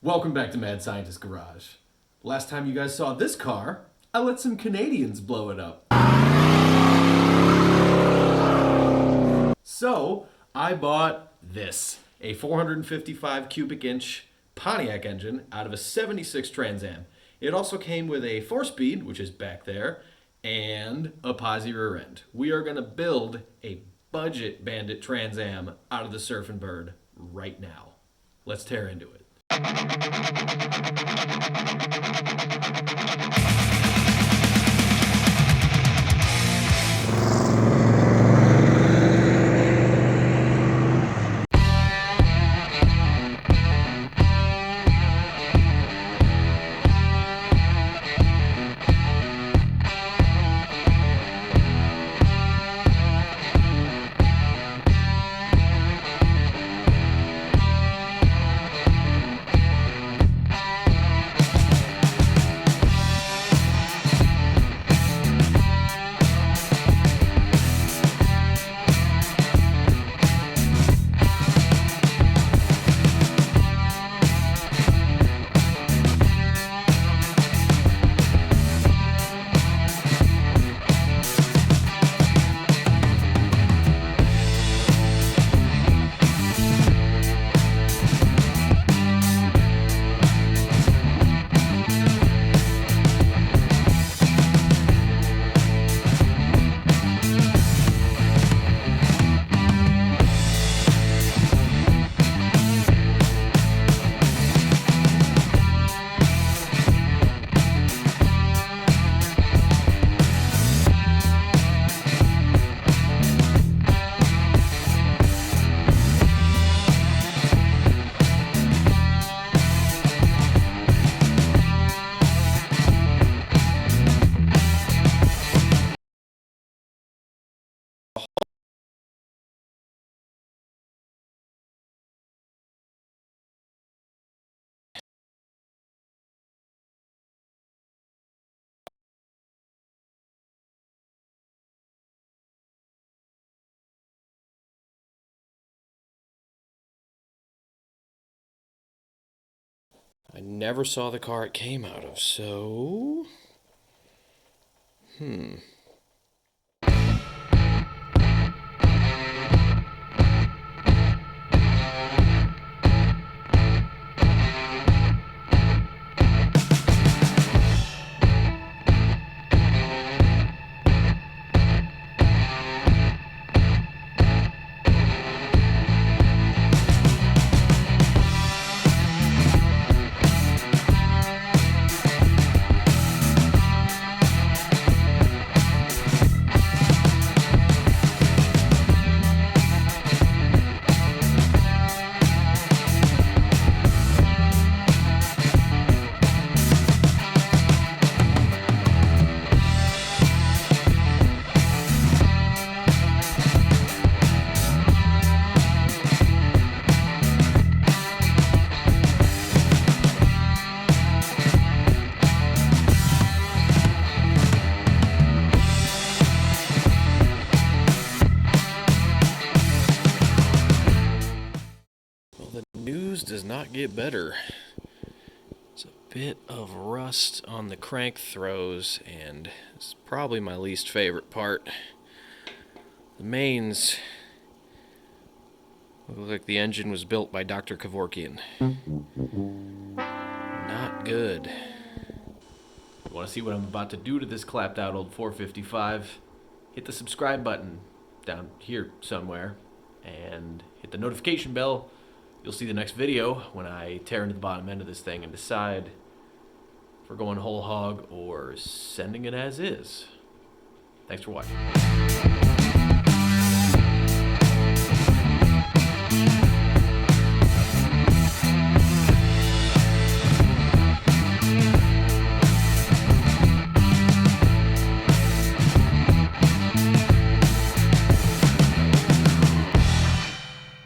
Welcome back to Mad Scientist Garage. Last time you guys saw this car, I let some Canadians blow it up. So, I bought this, a 455 cubic inch Pontiac engine out of a 76 Trans Am. It also came with a 4-speed, which is back there, and a posi rear end. We are going to build a budget Bandit Trans Am out of the Surfin Bird right now. Let's tear into it. I never saw the car it came out of, so... News does not get better. It's a bit of rust on the crank throws, and it's probably my least favorite part. The mains look like the engine was built by Dr. Kevorkian. Not good. You want to see what I'm about to do to this clapped out old 455? Hit the subscribe button down here somewhere, and hit the notification bell. You'll see the next video when I tear into the bottom end of this thing and decide if we're going whole hog or sending it as is. Thanks for watching.